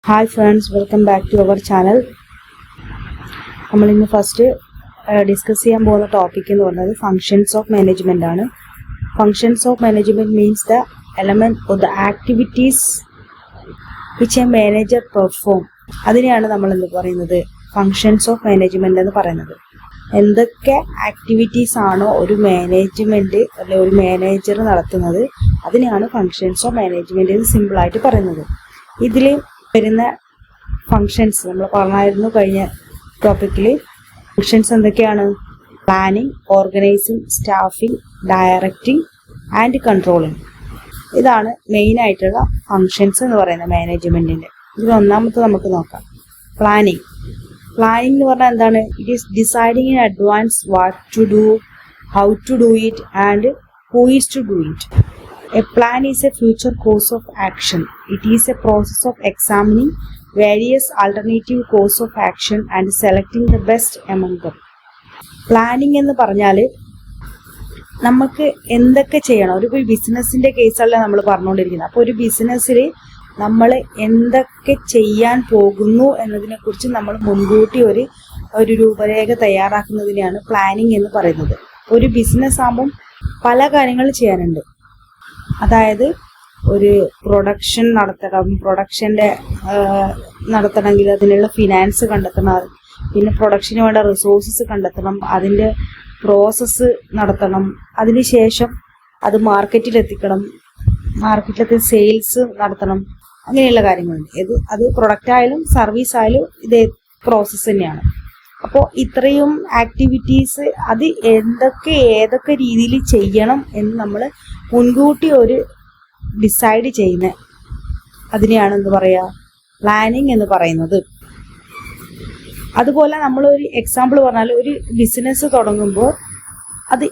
Hi friends, welcome back to our channel. നമ്മൾ ഇന്ന് first discuss ചെയ്യാൻ പോകുന്ന ടോപ്പിക് എന്ന് പറയുന്നത് ഫങ്ഷൻസ് ഓഫ് മാനേജ്മെന്റ് ആണ്. Functions of management means the element of the activities which A manager perform. അതിനെയാണ് നമ്മൾ എന്ത് പറയുന്നത് ഫങ്ഷൻസ് ഓഫ് മാനേജ്മെന്റ് എന്ന് പറയുന്നത്. എന്തൊക്കെ ആക്ടിവിറ്റീസ് ആണോ ഒരു മാനേജ്മെന്റ് അല്ലെ ഒരു മാനേജർ നടത്തുന്നത് അതിനെയാണ് ഫങ്ഷൻസ് ഓഫ് മാനേജ്മെന്റ് എന്ന് സിമ്പിളായിട്ട് പറയുന്നത്. ഇതിൽ വരുന്ന ഫങ്ഷൻസ് നമ്മൾ പറഞ്ഞായിരുന്നു കഴിഞ്ഞ ടോപ്പിക്കിൽ. ഫങ്ഷൻസ് എന്തൊക്കെയാണ്? Planning, organising, staffing, directing and controlling. ഇതാണ് മെയിൻ ആയിട്ടുള്ള ഫങ്ഷൻസ് എന്ന് പറയുന്നത് മാനേജ്മെന്റിന്റെ. ഇതിൽ ഒന്നാമത്തെ നമുക്ക് നോക്കാം, പ്ലാനിങ്. പ്ലാനിങ് എന്ന് പറഞ്ഞാൽ എന്താണ്? It is deciding in advance what to do, how to do it and who is to do it. A plan is a future course of action. It is a process of examining various alternative course of action and selecting the best among them. Planning എന്ന് പറഞ്ഞാൽ നമുക്ക് എന്തൊക്കെ ചെയ്യണം. ഒരു ബിസിനസ്സിന്റെ കേസല്ല നമ്മൾ പറഞ്ഞുകൊണ്ടിരിക്കുന്നത്. അപ്പോൾ ഒരു ബിസിനസ്സിൽ നമ്മൾ എന്തൊക്കെ ചെയ്യാൻ പോകുന്നു എന്നതിനെ കുറിച്ച് നമ്മൾ മുൻകൂട്ടി ഒരു രൂപരേഖ തയ്യാറാക്കുന്നതിനെയാണ് പ്ലാനിങ് എന്ന് പറയുന്നത്. ഒരു ബിസിനസ് ആകുമ്പം പല കാര്യങ്ങൾ ചെയ്യാനുണ്ട്. അതായത് ഒരു പ്രൊഡക്ഷൻ നടത്തണമെങ്കിൽ അതിനുള്ള ഫിനാൻസ് കണ്ടെത്തണം, പിന്നെ പ്രൊഡക്ഷന് വേണ്ട റിസോഴ്സസ് കണ്ടെത്തണം, അതിൻ്റെ പ്രോസസ്സ് നടത്തണം, അതിനുശേഷം അത് മാർക്കറ്റിലെത്തിക്കണം, മാർക്കറ്റിലെത്തി സെയിൽസ് നടത്തണം, അങ്ങനെയുള്ള കാര്യങ്ങളുണ്ട്. അത് പ്രൊഡക്റ്റ് ആയാലും സർവീസ് ആയാലും ഇതേ പ്രോസസ്സ് തന്നെയാണ്. അപ്പോൾ ഇത്രയും ആക്ടിവിറ്റീസ് അത് ഏതൊക്കെ രീതിയിൽ ചെയ്യണം എന്ന് നമ്മൾ മുൻകൂട്ടി ഒരു ഡിസൈഡ് ചെയ്യുന്ന അതിനെയാണ് എന്ത് പറയുക, പ്ലാനിങ് എന്ന് പറയുന്നത്. അതുപോലെ നമ്മളൊരു എക്സാമ്പിൾ പറഞ്ഞാൽ ഒരു ബിസിനസ് തുടങ്ങുമ്പോൾ അത്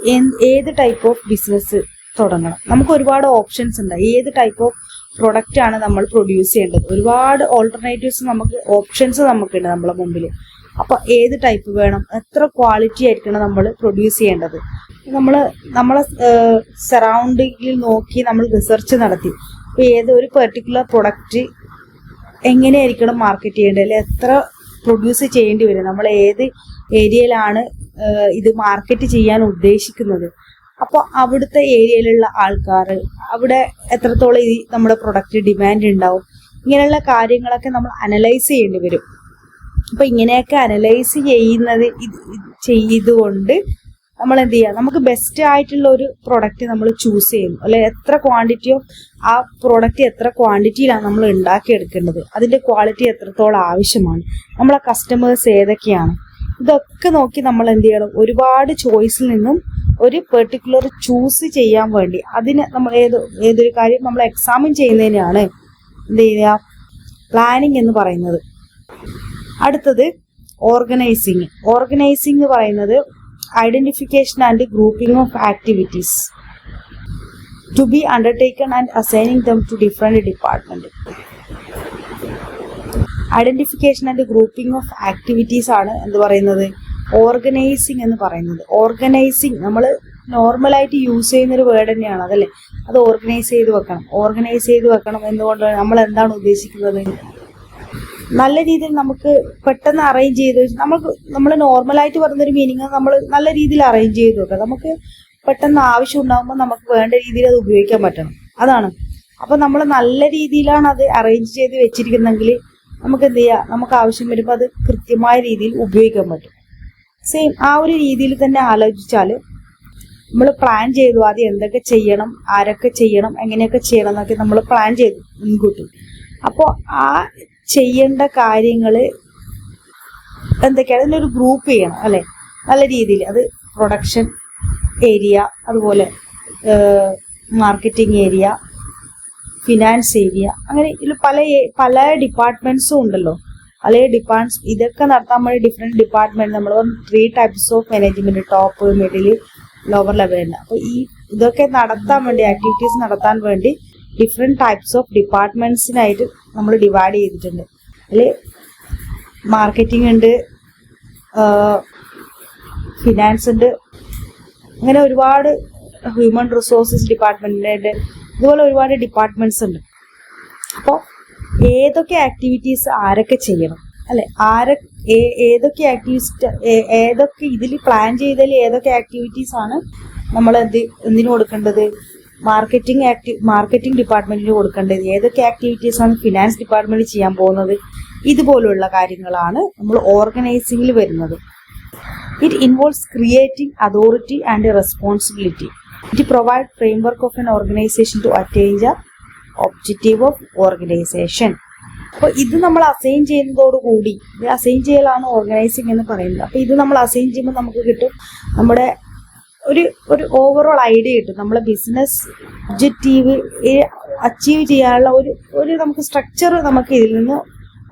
ഏത് ടൈപ്പ് ഓഫ് ബിസിനസ് തുടങ്ങണം. നമുക്ക് ഒരുപാട് ഓപ്ഷൻസ് ഉണ്ട്. ഏത് ടൈപ്പ് ഓഫ് പ്രൊഡക്റ്റ് ആണ് നമ്മൾ പ്രൊഡ്യൂസ് ചെയ്യേണ്ടത്, ഒരുപാട് ഓൾട്ടർനേറ്റീവ്സ് ഓപ്ഷൻസ് നമുക്കുണ്ട് നമ്മളെ മുമ്പിൽ. അപ്പോൾ ഏത് ടൈപ്പ് വേണം, എത്ര ക്വാളിറ്റി ആയിരിക്കണം നമ്മൾ പ്രൊഡ്യൂസ് ചെയ്യേണ്ടത്. നമ്മളെ സറൗണ്ടിങ്ങിൽ നോക്കി നമ്മൾ റിസർച്ച് നടത്തി. അപ്പോൾ ഒരു പെർട്ടിക്കുലർ പ്രൊഡക്റ്റ് എങ്ങനെയായിരിക്കണം മാർക്കറ്റ് ചെയ്യേണ്ടത്, അല്ലെങ്കിൽ എത്ര പ്രൊഡ്യൂസ് ചെയ്യേണ്ടി വരും, നമ്മൾ ഏത് ഏരിയയിലാണ് ഇത് മാർക്കറ്റ് ചെയ്യാൻ ഉദ്ദേശിക്കുന്നത്, അപ്പോൾ അവിടുത്തെ ഏരിയയിലുള്ള ആൾക്കാർ, അവിടെ എത്രത്തോളം നമ്മുടെ പ്രൊഡക്റ്റ് ഡിമാൻഡ് ഉണ്ടാവും, ഇങ്ങനെയുള്ള കാര്യങ്ങളൊക്കെ നമ്മൾ അനലൈസ് ചെയ്യേണ്ടി വരും. അപ്പൊ ഇങ്ങനെയൊക്കെ അനലൈസ് ചെയ്തുകൊണ്ട് നമ്മൾ എന്ത് ചെയ്യുക, നമുക്ക് ബെസ്റ്റ് ആയിട്ടുള്ള ഒരു പ്രൊഡക്റ്റ് നമ്മൾ ചൂസ് ചെയ്യുന്നു. അല്ലെ എത്ര ക്വാണ്ടിറ്റിയോ ആ പ്രൊഡക്റ്റ് എത്ര ക്വാണ്ടിറ്റിയിലാണ് നമ്മൾ ഉണ്ടാക്കിയെടുക്കേണ്ടത്, അതിന്റെ ക്വാളിറ്റി എത്രത്തോളം ആവശ്യമാണ്, നമ്മളെ കസ്റ്റമേഴ്സ് ഏതൊക്കെയാണ്, ഇതൊക്കെ നോക്കി നമ്മൾ എന്ത് ചെയ്യണം, ഒരുപാട് ചോയ്സിൽ നിന്നും ഒരു പെർട്ടിക്കുലർ ചൂസ് ചെയ്യാൻ വേണ്ടി അതിന് നമ്മൾ ഏതൊരു കാര്യം നമ്മൾ എക്സാമിൻ ചെയ്യുന്നതിനാണ് എന്ത് ചെയ്യുക, പ്ലാനിങ് എന്ന് പറയുന്നത്. അടുത്തത് ഓർഗനൈസിങ്. ഓർഗനൈസിങ് എന്ന് പറയുന്നത് identification and grouping of activities to be undertaken and assigning them to different department. Identification and grouping of activities ആണ് എന്ത് പറയുന്നത്, ഓർഗനൈസിങ് എന്ന് പറയുന്നത്. ഓർഗനൈസിങ് നമ്മൾ നോർമലായിട്ട് യൂസ് ചെയ്യുന്നൊരു വേർഡ് തന്നെയാണ്, അതല്ലേ? അത് ഓർഗനൈസ് ചെയ്ത് വെക്കണം. എന്തുകൊണ്ടാണ് നമ്മൾ എന്താണ് ഉദ്ദേശിക്കുന്നത്, നല്ല രീതിയിൽ നമുക്ക് പെട്ടെന്ന് അറേഞ്ച് ചെയ്ത് നമ്മൾ നോർമലായിട്ട് പറയുന്നൊരു മീനിങ് നമ്മൾ നല്ല രീതിയിൽ അറേഞ്ച് ചെയ്ത് വെക്കാം. നമുക്ക് പെട്ടെന്ന് ആവശ്യം ഉണ്ടാകുമ്പോൾ നമുക്ക് വേണ്ട രീതിയിൽ അത് ഉപയോഗിക്കാൻ പറ്റണം, അതാണ്. അപ്പൊ നമ്മൾ നല്ല രീതിയിലാണ് അത് അറേഞ്ച് ചെയ്ത് വെച്ചിരിക്കുന്നെങ്കിൽ നമുക്ക് എന്ത് ചെയ്യാം, നമുക്ക് ആവശ്യം വരുമ്പോൾ അത് കൃത്യമായ രീതിയിൽ ഉപയോഗിക്കാൻ പറ്റും. സെയിം ആ ഒരു രീതിയിൽ തന്നെ ആലോചിച്ചാൽ നമ്മൾ പ്ലാൻ ചെയ്തു ആദ്യം എന്തൊക്കെ ചെയ്യണം, ആരൊക്കെ ചെയ്യണം, എങ്ങനെയൊക്കെ ചെയ്യണം എന്നൊക്കെ നമ്മൾ പ്ലാൻ ചെയ്തു മുൻകൂട്ടി. അപ്പോൾ ആ ചെയ്യേണ്ട കാര്യങ്ങൾ എന്തൊക്കെയാണ്, അതിനൊരു ഗ്രൂപ്പ് ചെയ്യണം, അല്ലെ? നല്ല രീതിയിൽ അത് പ്രൊഡക്ഷൻ ഏരിയ, അതുപോലെ മാർക്കറ്റിംഗ് ഏരിയ, ഫിനാൻസ് ഏരിയ, അങ്ങനെ ഇതിൽ പല ഡിപ്പാർട്ട്മെന്റ്സും ഉണ്ടല്ലോ. ഇതൊക്കെ നടത്താൻ വേണ്ടി ഡിഫറെന്റ് ഡിപ്പാർട്ട്മെന്റ്, നമ്മൾ 3 types of management, top, middle, lower ലെവലിന്. അപ്പോൾ ഇതൊക്കെ നടത്താൻ വേണ്ടി, ആക്ടിവിറ്റീസ് നടത്താൻ വേണ്ടി ഡിഫറെന്റ് ടൈപ്സ് ഓഫ് ഡിപ്പാർട്ട്മെന്റ്സിനായിട്ട് നമ്മൾ ഡിവൈഡ് ചെയ്തിട്ടുണ്ട്. അതിൽ മാർക്കറ്റിംഗ് ഉണ്ട്, ഫിനാൻസ് ഉണ്ട്, അങ്ങനെ ഒരുപാട് ഹ്യൂമൻ റിസോഴ്സസ് ഡിപ്പാർട്ട്മെന്റിന്റെ ഇതുപോലെ ഒരുപാട് ഡിപ്പാർട്ട്മെന്റ്സ് ഉണ്ട്. അപ്പോൾ ഏതൊക്കെ ആക്ടിവിറ്റീസ് ആരൊക്കെ ചെയ്യണം അല്ലെ, ഏതൊക്കെ ഏതൊക്കെ ഇതിൽ പ്ലാൻ ചെയ്തതിൽ ഏതൊക്കെ ആക്ടിവിറ്റീസ് ആണ് നമ്മൾ എന്തിനു കൊടുക്കേണ്ടത്, മാർക്കറ്റിംഗ് ഡിപ്പാർട്ട്മെന്റിന് കൊടുക്കേണ്ടത്, ഏതൊക്കെ ആക്ടിവിറ്റീസ് ആണ് ഫിനാൻസ് ഡിപ്പാർട്ട്മെന്റ് ചെയ്യാൻ പോകുന്നത്, ഇതുപോലുള്ള കാര്യങ്ങളാണ് നമ്മൾ ഓർഗനൈസിംഗിൽ വരുന്നത്. It involves creating authority and responsibility. It provide framework of an organisation to attain the objective of organisation. അപ്പോൾ ഇത് നമ്മൾ അസൈൻ ചെയ്യുന്നതോടുകൂടി, ഇത് അസൈൻ ചെയ്യലാണ് ഓർഗനൈസിങ് എന്ന് പറയുന്നത്. അപ്പോൾ ഇത് നമ്മൾ അസൈൻ ചെയ്യുമ്പോൾ നമുക്ക് കിട്ടും നമ്മുടെ ഒരു ഓവറോൾ ഐഡിയ കിട്ടും. നമ്മളെ ബിസിനസ് ഒബ്ജക്റ്റീവ് അച്ചീവ് ചെയ്യാനുള്ള ഒരു നമുക്ക് സ്ട്രക്ചർ നമുക്ക് ഇതിൽ നിന്ന്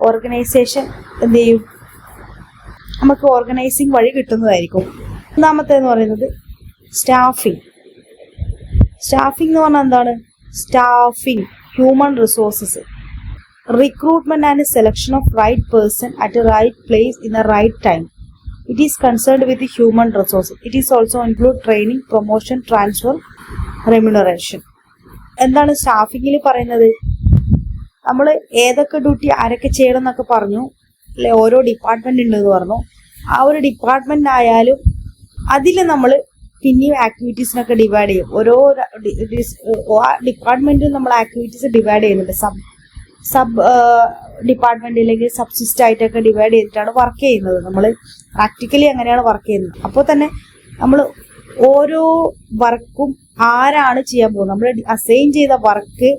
ഓർഗനൈസേഷൻ എന്ത് ചെയ്യും, നമുക്ക് ഓർഗനൈസിങ് വഴി കിട്ടുന്നതായിരിക്കും. ഒന്നാമത്തേന്ന് പറയുന്നത് സ്റ്റാഫിംഗ്. സ്റ്റാഫിംഗ് എന്ന് പറഞ്ഞാൽ എന്താണ്? Staffing human resources, recruitment and selection of right person at a right place in a right time. It is concerned with the human resources. It is also include training, promotion, transfer, remuneration. എന്താണ് സ്റ്റാഫിങ്ങിൽ പറയുന്നത്? നമ്മൾ ഏതൊക്കെ duty ആരൊക്കെ ചെയ്യണം എന്നൊക്കെ പറഞ്ഞു അല്ലെ, ഓരോ ഡിപ്പാർട്ട്മെന്റ് ഉണ്ടെന്ന് പറഞ്ഞു. ആ ഒരു ഡിപ്പാർട്ട്മെന്റ് ആയാലും അതിൽ നമ്മൾ പിന്നെയും ആക്ടിവിറ്റീസിനൊക്കെ ഡിവൈഡ് ചെയ്യും. ഓരോ ഡിപ്പാർട്ട്മെന്റിൽ നമ്മൾ ആക്ടിവിറ്റീസ് ഡിവൈഡ് ചെയ്യുന്നുണ്ട്. സബ് ഡിപ്പാർട്ട്മെന്റ് അല്ലെങ്കിൽ സബ്സിസ്റ്റ് ആയിട്ടൊക്കെ ഡിവൈഡ് ചെയ്തിട്ടാണ് വർക്ക് ചെയ്യുന്നത്. നമ്മൾ പ്രാക്ടിക്കലി അങ്ങനെയാണ് വർക്ക് ചെയ്യുന്നത്. അപ്പോൾ തന്നെ നമ്മൾ ഓരോ വർക്കും ആരാണ് ചെയ്യാൻ പോകുന്നത്, നമ്മൾ അസൈൻ ചെയ്ത വർക്ക്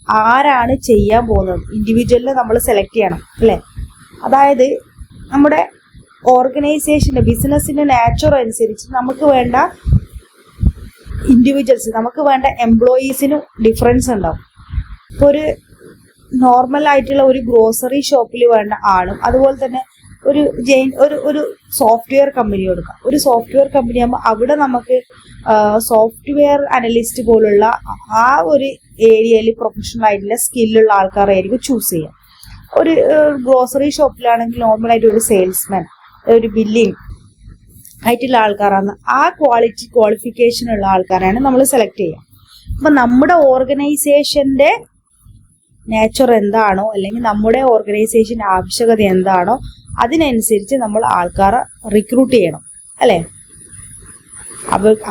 ആരാണ് ചെയ്യാൻ പോകുന്നത്, ഇൻഡിവിജ്വലിനെ നമ്മൾ സെലക്ട് ചെയ്യണം അല്ലേ. അതായത് നമ്മുടെ ഓർഗനൈസേഷന്റെ ബിസിനസിന്റെ നേച്ചർ അനുസരിച്ച് നമുക്ക് വേണ്ട ഇൻഡിവിജ്വൽസ്, നമുക്ക് വേണ്ട എംപ്ലോയീസിനും ഡിഫറൻസ് ഉണ്ടാവും. ഇപ്പോൾ ഒരു നോർമൽ ആയിട്ടുള്ള ഒരു ഗ്രോസറി ഷോപ്പിൽ വേണ്ട ആളും അതുപോലെ തന്നെ ഒരു സോഫ്റ്റ്വെയർ കമ്പനി കൊടുക്കാം. ഒരു സോഫ്റ്റ്വെയർ കമ്പനി ആകുമ്പോൾ അവിടെ നമുക്ക് സോഫ്റ്റ്വെയർ അനലിസ്റ്റ് പോലുള്ള ആ ഒരു ഏരിയയിൽ പ്രൊഫഷണൽ ആയിട്ടുള്ള സ്കില്ലുള്ള ആൾക്കാരായിരിക്കും ചൂസ് ചെയ്യുക. ഒരു ഗ്രോസറി ഷോപ്പിലാണെങ്കിൽ നോർമലായിട്ട് ഒരു സെയിൽസ്മാൻ, ഒരു ബില്ലിംഗ് ആയിട്ടുള്ള ആൾക്കാരാണ്, ആ ക്വാളിഫിക്കേഷൻ ഉള്ള ആൾക്കാരാണ് നമ്മൾ സെലക്ട് ചെയ്യുക. അപ്പൊ നമ്മുടെ ഓർഗനൈസേഷന്റെ നേച്ചർ എന്താണോ അല്ലെങ്കിൽ നമ്മുടെ ഓർഗനൈസേഷന്റെ ആവശ്യകത എന്താണോ അതിനനുസരിച്ച് നമ്മൾ ആൾക്കാരെ റിക്രൂട്ട് ചെയ്യണം അല്ലെ.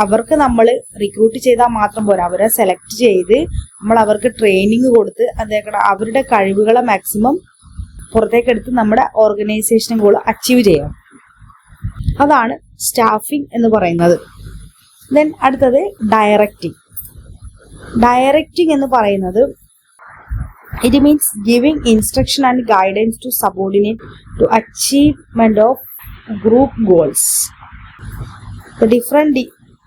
അവർക്ക് നമ്മൾ റിക്രൂട്ട് ചെയ്താൽ മാത്രം പോരാ, അവരെ സെലക്ട് ചെയ്ത് നമ്മൾ അവർക്ക് ട്രെയിനിങ് കൊടുത്ത് അവരുടെ കഴിവുകളെ മാക്സിമം പുറത്തേക്കെടുത്ത് നമ്മുടെ ഓർഗനൈസേഷൻ ഗോൾ അച്ചീവ് ചെയ്യണം. അതാണ് സ്റ്റാഫിംഗ് എന്ന് പറയുന്നത്. ദെൻ അടുത്തത് ഡയറക്റ്റിംഗ്. ഡയറക്റ്റിംഗ് എന്ന് പറയുന്നത് it means giving instruction and guidance to subordinate to achievement of group goals. The different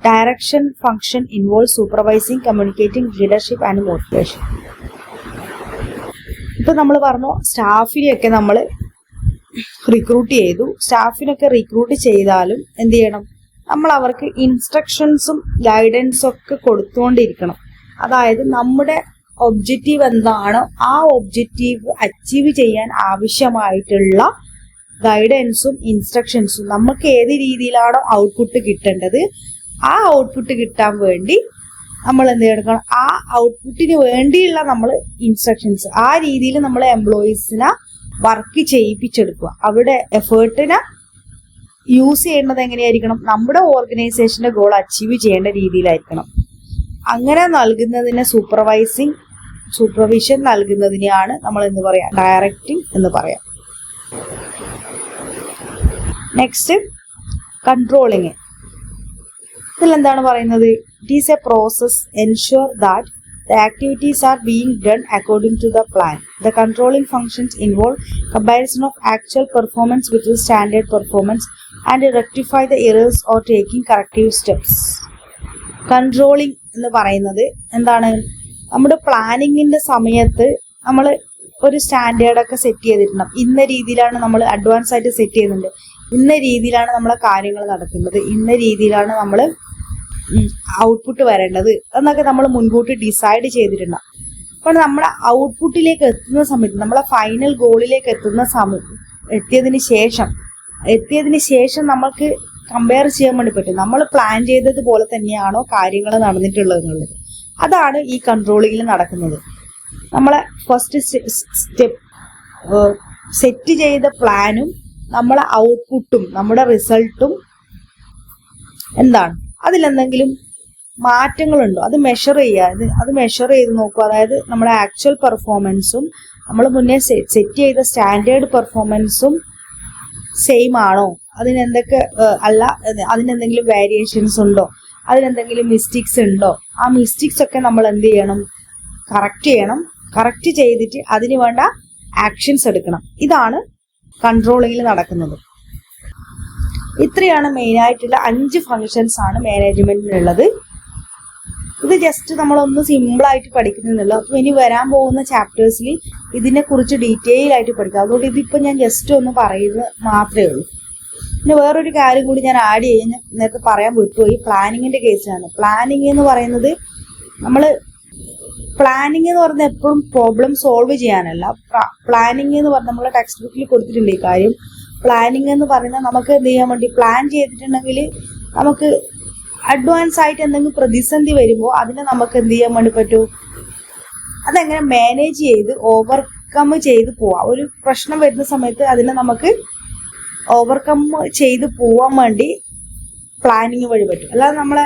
direction function involves supervising, communicating, leadership and motivation. ഇപ്പൊ നമ്മൾ പറഞ്ഞു സ്റ്റാഫിനെയൊക്കെ നമ്മൾ റിക്രൂട്ട് ചെയ്തു. സ്റ്റാഫിനൊക്കെ റിക്രൂട്ട് ചെയ്താലും എന്ത് ചെയ്യണം, നമ്മൾ അവർക്ക് ഇൻസ്ട്രക്ഷൻസും ഗൈഡൻസും ഒക്കെ കൊടുത്തുകൊണ്ടിരിക്കണം. അതായത് നമ്മുടെ ഒബ്ജക്റ്റീവ് എന്താണോ ആ ഒബ്ജക്റ്റീവ് അച്ചീവ് ചെയ്യാൻ ആവശ്യമായിട്ടുള്ള ഗൈഡൻസും ഇൻസ്ട്രക്ഷൻസും നമുക്ക് ഏത് രീതിയിലാണോ ഔട്ട്പുട്ട് കിട്ടേണ്ടത് ആ ഔട്ട്പുട്ട് കിട്ടാൻ വേണ്ടി നമ്മൾ എന്ത് എടുക്കണം, ആ ഔട്ട്പുട്ടിന് വേണ്ടിയുള്ള നമ്മൾ ഇൻസ്ട്രക്ഷൻസ് ആ രീതിയിൽ നമ്മൾ എംപ്ലോയീസിനെ വർക്ക് ചെയ്യിപ്പിച്ചെടുക്കുക. അവിടെ എഫേർട്ടിനെ യൂസ് ചെയ്യേണ്ടത് എങ്ങനെയായിരിക്കണം, നമ്മുടെ ഓർഗനൈസേഷന്റെ ഗോൾ അച്ചീവ് ചെയ്യേണ്ട രീതിയിലായിരിക്കണം. അങ്ങനെ നൽകുന്നതിനെ സൂപ്പർവിഷൻ നൽകുന്നതിനെയാണ് നമ്മൾ എന്ന് പറയാം ഡയറക്റ്റിംഗ് എന്ന് പറയാം. Next controlling. ഇതിലെന്താണ് പറയുന്നത്? It is a process ensure that the activities are being done according to the plan. The controlling functions involve comparison of actual performance with the standard performance and rectify the errors or taking corrective steps. Controlling എന്ന് പറയുന്നത് എന്താണ്? നമ്മുടെ പ്ലാനിങ്ങിന്റെ സമയത്ത് നമ്മൾ ഒരു സ്റ്റാൻഡേർഡൊക്കെ set ചെയ്തിട്ടുണ്ടാവും. ഇന്ന രീതിയിലാണ് നമ്മൾ അഡ്വാൻസ് ആയിട്ട് സെറ്റ് ചെയ്യുന്നുണ്ട്, ഇന്ന രീതിയിലാണ് നമ്മളെ കാര്യങ്ങൾ നടക്കുന്നത്, ഇന്ന രീതിയിലാണ് നമ്മൾ ഔട്ട്പുട്ട് വരേണ്ടത് എന്നൊക്കെ നമ്മൾ മുൻകൂട്ടി ഡിസൈഡ് ചെയ്തിട്ടുണ്ടാവും. അപ്പോൾ നമ്മുടെ ഔട്ട്പുട്ടിലേക്ക് എത്തുന്ന സമയത്ത്, നമ്മളെ ഫൈനൽ ഗോളിലേക്ക് എത്തിയതിന് ശേഷം നമുക്ക് കമ്പയർ ചെയ്യാൻ വേണ്ടി പറ്റും നമ്മൾ പ്ലാൻ ചെയ്തതുപോലെ തന്നെയാണോ കാര്യങ്ങൾ നടന്നിട്ടുള്ളത് എന്നുള്ളത്. അതാണ് ഈ കൺട്രോളിങ്ങിൽ നടക്കുന്നത്. നമ്മളെ ഫസ്റ്റ് സ്റ്റെപ്പ് സെറ്റ് ചെയ്ത പ്ലാനും നമ്മളെ ഔട്ട്പുട്ടും നമ്മുടെ റിസൾട്ടും എന്താണ്, അതിലെന്തെങ്കിലും മാറ്റങ്ങളുണ്ടോ, അത് മെഷർ ചെയ്യുക. അത് മെഷർ ചെയ്ത് നോക്കുക. അതായത് നമ്മുടെ ആക്ച്വൽ പെർഫോമൻസും നമ്മൾ മുന്നേ സെറ്റ് ചെയ്ത സ്റ്റാൻഡേർഡ് പെർഫോമൻസും സെയിം ആണോ, അതിനെന്തൊക്കെ അതിനെന്തെങ്കിലും വേരിയേഷൻസ് ഉണ്ടോ, അതിനെന്തെങ്കിലും മിസ്റ്റേക്സ് ഉണ്ടോ, ആ മിസ്റ്റേക്സ് ഒക്കെ നമ്മൾ എന്ത് ചെയ്യണം, കറക്റ്റ് ചെയ്യണം. കറക്റ്റ് ചെയ്തിട്ട് അതിന് വേണ്ട ആക്ഷൻസ് എടുക്കണം. ഇതാണ് കൺട്രോളിങ്ങിൽ നടക്കുന്നത്. ഇത്രയാണ് മെയിനായിട്ടുള്ള 5 ഫങ്ഷൻസ് ആണ് മാനേജ്മെന്റിനുള്ളത്. ഇത് ജസ്റ്റ് നമ്മളൊന്ന് സിമ്പിളായിട്ട് പഠിക്കുന്നുള്ളൂ. അപ്പോൾ ഇനി വരാൻ പോകുന്ന ചാപ്റ്റേഴ്സിൽ ഇതിനെക്കുറിച്ച് ഡീറ്റെയിൽ ആയിട്ട് പഠിക്കാം. അതുകൊണ്ട് ഇതിപ്പോൾ ഞാൻ ജസ്റ്റ് ഒന്ന് പറയുന്നത് മാത്രമേ ഉള്ളൂ. പിന്നെ വേറൊരു കാര്യം കൂടി ഞാൻ ആഡ് ചെയ്യാൻ നേരത്തെ പറയാൻ വിട്ടുപോയി. പ്ലാനിങ്ങിന്റെ കേസിലാണ്. പ്ലാനിങ് എന്ന് പറയുന്നത് പ്ലാനിങ് എന്ന് പറഞ്ഞാൽ എപ്പോഴും പ്രോബ്ലം സോൾവ് ചെയ്യാനല്ല. പ്ലാനിങ് എന്ന് പറഞ്ഞാൽ നമ്മളെ ടെക്സ്റ്റ് ബുക്കിൽ കൊടുത്തിട്ടുണ്ട് ഈ കാര്യം. പ്ലാനിങ് എന്ന് പറയുന്നത് നമുക്ക് എന്ത് ചെയ്യാൻ വേണ്ടി, പ്ലാൻ ചെയ്തിട്ടുണ്ടെങ്കിൽ നമുക്ക് അഡ്വാൻസ് ആയിട്ട് എന്തെങ്കിലും പ്രതിസന്ധി വരുമ്പോൾ അതിനെ നമുക്ക് എന്ത് ചെയ്യാൻ വേണ്ടി പറ്റും, അതെങ്ങനെ മാനേജ് ചെയ്ത് ഓവർകം ചെയ്ത് പോവാം. ഒരു പ്രശ്നം വരുന്ന സമയത്ത് അതിനെ നമുക്ക് ഓവർകം ചെയ്ത് പോവാൻ വേണ്ടി പ്ലാനിങ് വഴി പറ്റും. അല്ലാതെ നമ്മളെ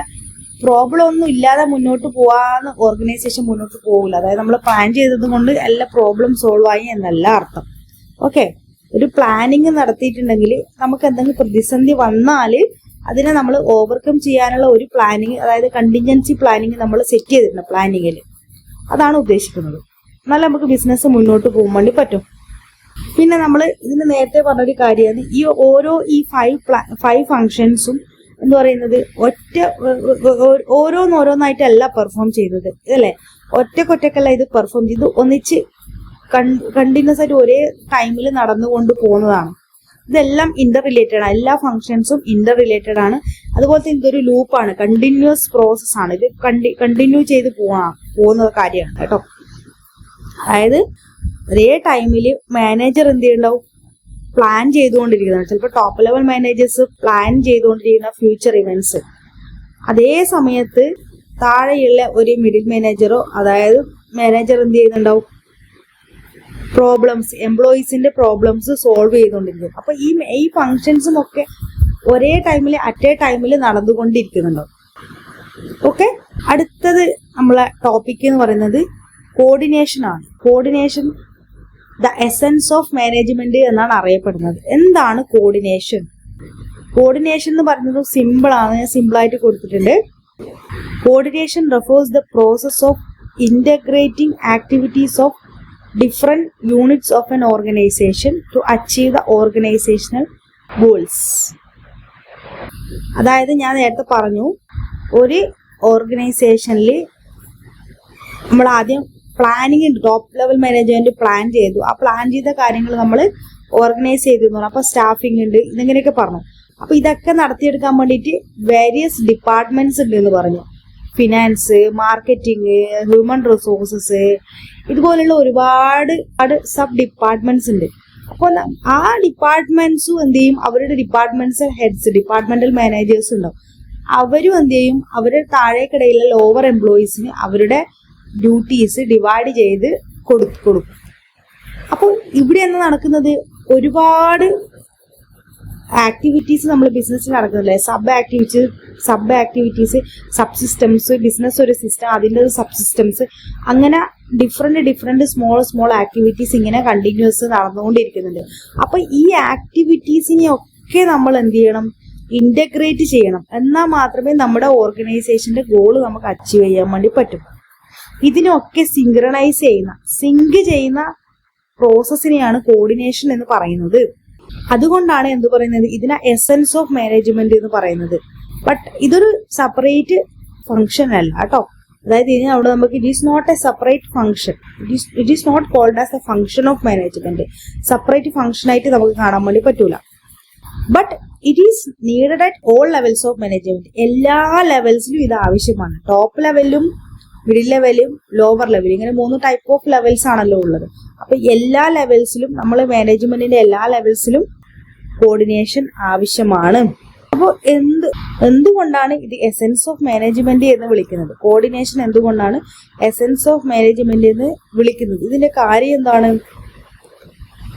പ്രോബ്ലം ഒന്നും ഇല്ലാതെ മുന്നോട്ട് പോവാന്ന് ഓർഗനൈസേഷൻ മുന്നോട്ട് പോകില്ല. അതായത് നമ്മൾ പ്ലാൻ ചെയ്തത് കൊണ്ട് എല്ലാ പ്രോബ്ലം സോൾവ് ആയി എന്നല്ല അർത്ഥം. ഓക്കെ, ഒരു പ്ലാനിങ് നടത്തിയിട്ടുണ്ടെങ്കിൽ നമുക്ക് എന്തെങ്കിലും പ്രതിസന്ധി വന്നാൽ അതിനെ നമ്മൾ ഓവർകം ചെയ്യാനുള്ള ഒരു പ്ലാനിങ്, അതായത് കണ്ടിൻജൻസി പ്ലാനിങ് നമ്മൾ സെറ്റ് ചെയ്തിട്ടുണ്ട് പ്ലാനിങ്ങിൽ. അതാണ് ഉദ്ദേശിക്കുന്നത്. എന്നാലും നമുക്ക് ബിസിനസ് മുന്നോട്ട് പോകാൻ വേണ്ടി പറ്റും. പിന്നെ നമ്മൾ ഇതിന് നേരത്തെ പറഞ്ഞൊരു കാര്യമാണ് ഈ 5 ഫങ്ഷൻസും എന്ന് പറയുന്നത് ഓരോന്നോരോന്നായിട്ടല്ല പെർഫോം ചെയ്തത്, ഇതല്ലേ, ഒറ്റക്കൊറ്റക്കല്ല ഇത് പെർഫോം ചെയ്ത് ഒന്നിച്ച് കണ്ടിന്യൂസ് ആയിട്ട് ഒരേ ടൈമിൽ നടന്നുകൊണ്ട് പോകുന്നതാണ്. ഇതെല്ലാം ഇന്റർ റിലേറ്റഡ് ആണ്. എല്ലാ ഫങ്ഷൻസും ഇന്റർ റിലേറ്റഡ് ആണ്. അതുപോലെ തന്നെ ഇതൊരു ലൂപ്പാണ്, കണ്ടിന്യൂസ് പ്രോസസ് ആണ്. ഇത് കണ്ടിന്യൂ ചെയ്ത് പോകുന്ന കാര്യമാണ് കേട്ടോ. അതായത് ഒരേ ടൈമിൽ മാനേജർ എന്ത് ചെയ്യണ്ടാവും, പ്ലാൻ ചെയ്തുകൊണ്ടിരിക്കുന്നതാണ്. ചിലപ്പോൾ ടോപ്പ് ലെവൽ മാനേജേഴ്സ് പ്ലാൻ ചെയ്തുകൊണ്ടിരിക്കുന്ന ഫ്യൂച്ചർ ഇവന്റ്സ്, അതേ സമയത്ത് താഴെയുള്ള ഒരു മിഡിൽ മാനേജറോ, അതായത് മാനേജർ എന്ത് ചെയ്യുന്നുണ്ടാവും, പ്രോബ്ലംസ്, എംപ്ലോയീസിന്റെ പ്രോബ്ലംസ് സോൾവ് ചെയ്തുകൊണ്ടിരിക്കും. അപ്പൊ ഈ ഫങ്ഷൻസും ഒക്കെ ഒരേ ടൈമിൽ അറ്റ് എ ടൈമിൽ നടന്നുകൊണ്ടിരിക്കുന്നുണ്ടോ. ഓക്കെ, അടുത്തത് നമ്മളെ ടോപ്പിക് എന്ന് പറയുന്നത് കോർഡിനേഷൻ ആണ്. Coordination the essence of management എന്നാണ് അറിയപ്പെടുന്നത്. എന്താണ് കോർഡിനേഷൻ? കോർഡിനേഷൻ എന്ന് പറയുന്നത് സിമ്പിൾ ആണ്, ഞാൻ സിമ്പിളായിട്ട് കൊടുത്തിട്ടുണ്ട്. Coordination refers the process of integrating activities of different units of an organization to achieve the organizational goals. അതായത് ഞാൻ നേരത്തെ പറഞ്ഞു, ഒരു ഓർഗനൈസേഷനിൽ നമ്മൾ ആദ്യം planning, top level management plan ചെയ്തു. ആ പ്ലാൻ ചെയ്ത കാര്യങ്ങൾ നമ്മൾ ഓർഗനൈസ് ചെയ്തു. അപ്പൊ സ്റ്റാഫിംഗ് ഉണ്ട്, ഇതെങ്ങനെയൊക്കെ പറഞ്ഞു. അപ്പൊ ഇതൊക്കെ നടത്തിയെടുക്കാൻ വേണ്ടിയിട്ട് വേരിയസ് ഡിപ്പാർട്ട്മെന്റ്സ് ഉണ്ട് എന്ന് പറഞ്ഞു. ഫിനാൻസ്, മാർക്കറ്റിംഗ്, ഹ്യൂമൻ റിസോഴ്സസ്, ഇതുപോലുള്ള ഒരുപാട് സബ് ഡിപ്പാർട്ട്മെന്റ്സ് ഉണ്ട്. അപ്പോൾ ആ ഡിപ്പാർട്ട്മെന്റ്സും എന്ത് ചെയ്യും, അവരുടെ ഡിപ്പാർട്ട്മെന്റ്സ് ഹെഡ്സ്, ഡിപ്പാർട്ട്മെന്റൽ മാനേജേഴ്സ് ഉണ്ടാവും. അവരും എന്ത് ചെയ്യും, അവരുടെ താഴേക്കിടയിലുള്ള ലോവർ എംപ്ലോയീസിന് അവരുടെ ഡ്യൂട്ടീസ് ഡിവൈഡ് ചെയ്ത് കൊടുക്കും. അപ്പോൾ ഇവിടെ എന്താ നടക്കുന്നത്, ഒരുപാട് ആക്ടിവിറ്റീസ് നമ്മൾ ബിസിനസ്സിൽ നടക്കുന്നില്ലേ, sub activities, sub systems, business ഒരു സിസ്റ്റം, അതിൻ്റെ ഒരു സബ് സിസ്റ്റംസ്, അങ്ങനെ ഡിഫറെന്റ് സ്മോൾ ആക്ടിവിറ്റീസ് ഇങ്ങനെ കണ്ടിന്യൂസ് നടന്നുകൊണ്ടിരിക്കുന്നുണ്ട്. അപ്പൊ ഈ ആക്ടിവിറ്റീസിനെ ഒക്കെ നമ്മൾ എന്ത് ചെയ്യണം, ഇന്റഗ്രേറ്റ് ചെയ്യണം. എന്നാൽ മാത്രമേ നമ്മുടെ ഓർഗനൈസേഷന്റെ ഗോള് നമുക്ക് അച്ചീവ് ചെയ്യാൻ വേണ്ടി പറ്റും. ഇതിനൊക്കെ സിങ്ക് ചെയ്യുന്ന പ്രോസസ്സിനെയാണ് കോർഡിനേഷൻ എന്ന് പറയുന്നത്. അതുകൊണ്ടാണ് എന്ത് പറയുന്നത്, ഇതിനെ എസൻസ് ഓഫ് മാനേജ്മെന്റ് എന്ന് പറയുന്നത്. ബട്ട് ഇതൊരു സെപ്പറേറ്റ് ഫംഗ്ഷൻ അല്ല കേട്ടോ. അതായത് ഇനി അവിടെ നമുക്ക് it is not a separate function, it is not called as a function of management. Separate function ആയിട്ട് നമുക്ക് കാണാൻ വേണ്ടി പറ്റൂല. But it is needed at all levels of management. എല്ലാ ലെവൽസിലും ഇത് ആവശ്യമാണ്. ടോപ്പ് ലെവലിലും, മിഡിൽ ലെവലും, ലോവർ ലെവലും, ഇങ്ങനെ 3 ടൈപ്പ് ഓഫ് ലെവൽസ് ആണല്ലോ ഉള്ളത്. അപ്പൊ എല്ലാ ലെവൽസിലും, നമ്മൾ മാനേജ്മെന്റിന്റെ എല്ലാ ലെവൽസിലും കോർഡിനേഷൻ ആവശ്യമാണ്. അപ്പോൾ എന്തുകൊണ്ടാണ് ഇത് എസൻസ് ഓഫ് മാനേജ്മെന്റ് എന്ന് വിളിക്കുന്നത്, കോർഡിനേഷൻ എന്തുകൊണ്ടാണ് എസൻസ് ഓഫ് മാനേജ്മെന്റ് എന്ന് വിളിക്കുന്നത്? ഇതിന്റെ കാര്യം എന്താണ്?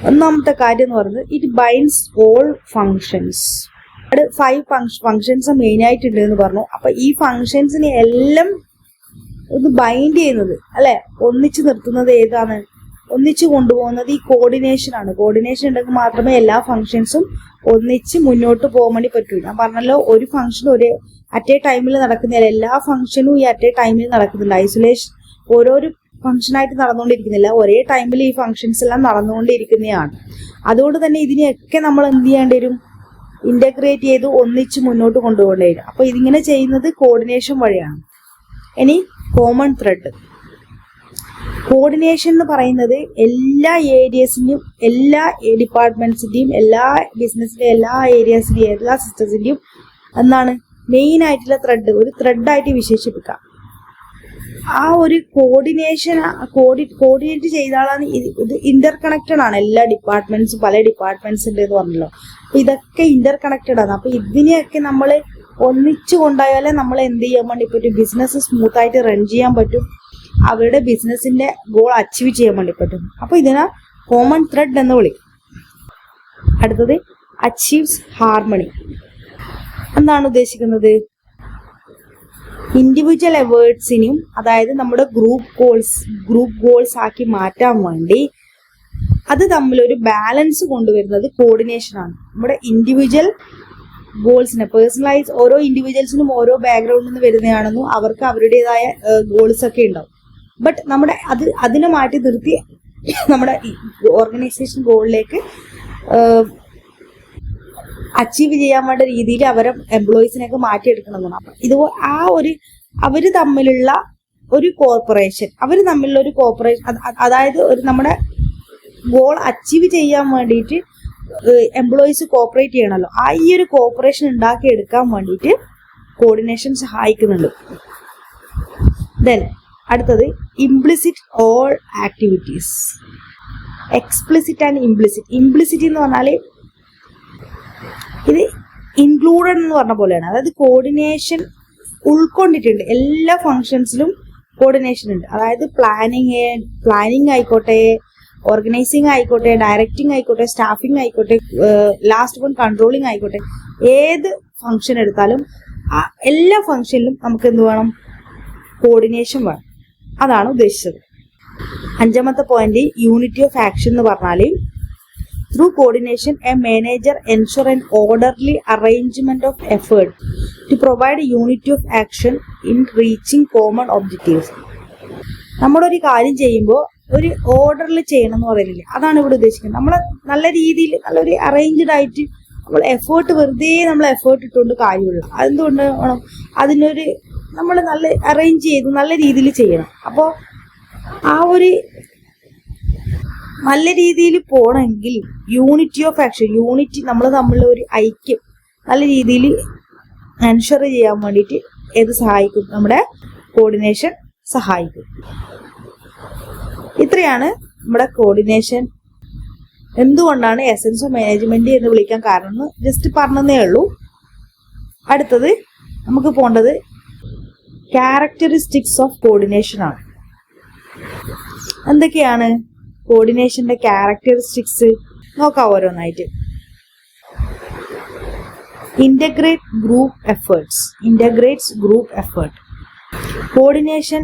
ഒന്നാമത്തെ കാര്യം എന്ന് പറയുന്നത് ഇറ്റ് ബൈൻഡ്സ് ഓൾ ഫങ്ഷൻസ്. അത് 5 ഫങ്ഷൻസ് മെയിൻ ആയിട്ടുണ്ട് എന്ന് പറഞ്ഞു. അപ്പൊ ഈ ഫങ്ഷൻസിനെ എല്ലാം ഒന്ന് ബൈൻഡ് ചെയ്യുന്നത് അല്ലെ, ഒന്നിച്ച് നിർത്തുന്നത് ഏതാണ്, ഒന്നിച്ച് കൊണ്ടുപോകുന്നത് ഈ കോർഡിനേഷൻ ആണ്. കോർഡിനേഷൻ ഉണ്ടെങ്കിൽ മാത്രമേ എല്ലാ ഫങ്ഷൻസും ഒന്നിച്ച് മുന്നോട്ട് പോകാൻ വേണ്ടി പറ്റൂ. ഞാൻ പറഞ്ഞല്ലോ, ഒരു ഫംഗ്ഷൻ ഒരു അറ്റ് എ ടൈമിൽ നടക്കുന്നില്ല, എല്ലാ ഫംഗ്ഷനും ഈ അറ്റ് എ ടൈമിൽ നടക്കുന്നില്ല. ഐസൊലേഷൻ ഓരോരോ ഫംഗ്ഷനായിട്ട് നടന്നുകൊണ്ടിരിക്കുന്നില്ല, ഒരേ ടൈമിൽ ഈ ഫംഗ്ഷൻസ് എല്ലാം നടന്നുകൊണ്ടിരിക്കുന്നതാണ്. അതുകൊണ്ട് തന്നെ ഇതിനെയൊക്കെ നമ്മൾ എന്ത് ചെയ്യേണ്ടി വരും, ഇന്റഗ്രേറ്റ് ചെയ്ത് ഒന്നിച്ച് മുന്നോട്ട് കൊണ്ടുപോകേണ്ടി വരും. അപ്പൊ ഇതിങ്ങനെ ചെയ്യുന്നത് കോർഡിനേഷൻ വഴിയാണ്. ഇനി കോമൺ ത്രെഡ്. കോർഡിനേഷൻ എന്ന് പറയുന്നത് എല്ലാ ഏരിയസിന്റെയും, എല്ലാ ഡിപ്പാർട്ട്മെന്റ്സിന്റെയും, എല്ലാ ബിസിനസിന്റെയും, എല്ലാ ഏരിയാസിന്റെയും, എല്ലാ സിസ്റ്റംസിന്റെയും എന്താണ് മെയിൻ ആയിട്ടുള്ള ത്രെഡ്, ഒരു ത്രെഡായിട്ട് വിശേഷിപ്പിക്കാം. ആ ഒരു കോർഡിനേഷൻ കോർഡിനേറ്റ് ചെയ്ത ആളാണ് ഇത്. ഇന്റർ കണക്റ്റഡ് ആണ് എല്ലാ ഡിപ്പാർട്ട്മെന്റ്സും, പല ഡിപ്പാർട്ട്മെന്റ്സ് ഉണ്ട് എന്ന് പറഞ്ഞല്ലോ. അപ്പൊ ഇതൊക്കെ ഇന്റർ കണക്റ്റഡ് ആണ്. അപ്പൊ ഇതിനെയൊക്കെ നമ്മൾ ഒന്നിച്ചു കൊണ്ടായാലേ നമ്മൾ എന്ത് ചെയ്യാൻ വേണ്ടി പറ്റും, ബിസിനസ് സ്മൂത്ത് ആയിട്ട് റൺ ചെയ്യാൻ പറ്റും, അവരുടെ ബിസിനസിന്റെ ഗോൾ അച്ചീവ് ചെയ്യാൻ വേണ്ടി പറ്റും. അപ്പൊ ഇതിനെ കോമൺ ത്രെഡ് എന്ന് വിളിക്കും. അടുത്തത് അച്ചീവ്സ് ഹാർമണി. എന്താണ് ഉദ്ദേശിക്കുന്നത്, ഇൻഡിവിജ്വൽ എവേർട്സിനും അതായത് നമ്മുടെ ഗ്രൂപ്പ് ഗോൾസ് ആക്കി മാറ്റാൻ വേണ്ടി അത് തമ്മിലൊരു ബാലൻസ് കൊണ്ടുവരുന്നത് കോർഡിനേഷൻ ആണ്. നമ്മുടെ ഇൻഡിവിജ്വൽ ഗോൾസിനെ പേഴ്സണലൈസ്, ഓരോ ഇൻഡിവിജ്വൽസിനും ഓരോ ബാക്ക്ഗ്രൗണ്ടിൽ നിന്ന് വരുന്നതാണെന്നും അവർക്ക് അവരുടേതായ ഗോൾസ് ഒക്കെ ഉണ്ടാവും. ബട്ട് നമ്മുടെ അതിനെ മാറ്റി നിർത്തി നമ്മുടെ ഓർഗനൈസേഷൻ ഗോളിലേക്ക് അച്ചീവ് ചെയ്യാൻ വേണ്ട രീതിയിൽ അവരെ എംപ്ലോയീസിനെയൊക്കെ മാറ്റിയെടുക്കണമെന്നാണ്. അപ്പൊ ഇത് അവര് തമ്മിലുള്ള ഒരു കോർപ്പറേഷൻ, അതായത് ഒരു നമ്മുടെ ഗോൾ അച്ചീവ് ചെയ്യാൻ വേണ്ടിയിട്ട് എംപ്ലോയീസ് കോപ്പറേറ്റ് ചെയ്യണമല്ലോ. ഈ ഒരു കോപ്പറേഷൻ ഉണ്ടാക്കിയെടുക്കാൻ വേണ്ടിയിട്ട് കോർഡിനേഷൻ സഹായിക്കുന്നുണ്ട്. ദെൻ അടുത്തത് implicit all activities. Explicit and implicit. Implicit എന്ന് പറഞ്ഞാല് ഇത് ഇൻക്ലൂഡഡ് എന്ന് പറഞ്ഞ പോലെയാണ്. അതായത് കോർഡിനേഷൻ ഉൾക്കൊണ്ടിട്ടുണ്ട്, എല്ലാ ഫങ്ഷൻസിലും കോർഡിനേഷൻ ഉണ്ട്. അതായത് പ്ലാനിങ് ആയിക്കോട്ടെ, ഓർഗനൈസിങ് ആയിക്കോട്ടെ, ഡയറക്റ്റിംഗ് ആയിക്കോട്ടെ, സ്റ്റാഫിംഗ് ആയിക്കോട്ടെ, ലാസ്റ്റ് വൺ കൺട്രോളിംഗ് ആയിക്കോട്ടെ, ഏത് ഫംഗ്ഷൻ എടുത്താലും ആ എല്ലാ ഫംഗ്ഷനിലും നമുക്ക് എന്ത് വേണം, കോർഡിനേഷൻ വേണം. അതാണ് ഉദ്ദേശിച്ചത്. 5ാമത്തെ പോയിന്റ് യൂണിറ്റി ഓഫ് ആക്ഷൻ എന്ന് പറഞ്ഞാൽ through coordination a manager ensure an orderly arrangement of effort to provide unity of action in reaching common objectives. നമ്മളൊരു കാര്യം ചെയ്യുമ്പോൾ ഒരു ഓർഡറിൽ ചെയ്യണം എന്ന് പറയുന്നില്ല, അതാണ് ഇവിടെ ഉദ്ദേശിക്കുന്നത്. നമ്മൾ നല്ല രീതിയിൽ നല്ലൊരു അറേഞ്ച്ഡ് ആയിട്ട് നമ്മൾ വെറുതെ നമ്മൾ എഫേർട്ട് ഇട്ടുകൊണ്ട് കാര്യമുള്ളൂ. അതെന്തുകൊണ്ട് വേണം, അതിനൊരു നമ്മൾ നല്ല അറേഞ്ച് ചെയ്ത് നല്ല രീതിയിൽ ചെയ്യണം. അപ്പോൾ ആ ഒരു നല്ല രീതിയിൽ പോകണമെങ്കിൽ യൂണിറ്റി ഓഫ് ആക്ഷൻ, നമ്മൾ തമ്മിലുള്ള ഒരു ഐക്യം നല്ല രീതിയിൽ എൻഷുർ ചെയ്യാൻ വേണ്ടിയിട്ട് ഏത് സഹായിക്കും, നമ്മുടെ കോർഡിനേഷൻ സഹായിക്കും. ഇത്രയാണ് നമ്മുടെ കോർഡിനേഷൻ. എന്തുകൊണ്ടാണ് എസൻസ് ഓഫ് മാനേജ്മെന്റ് എന്ന് വിളിക്കാൻ കാരണം എന്ന് ജസ്റ്റ് പറഞ്ഞതേ ഉള്ളൂ. അടുത്തത് നമുക്ക് പോകേണ്ടത് ക്യാരക്ടറിസ്റ്റിക്സ് ഓഫ് കോർഡിനേഷൻ ആണ്. എന്തൊക്കെയാണ് കോർഡിനേഷന്റെ ക്യാരക്ടറിസ്റ്റിക്സ് നോക്കാം ഓരോന്നായിട്ട്. Integrates group effort. Coordination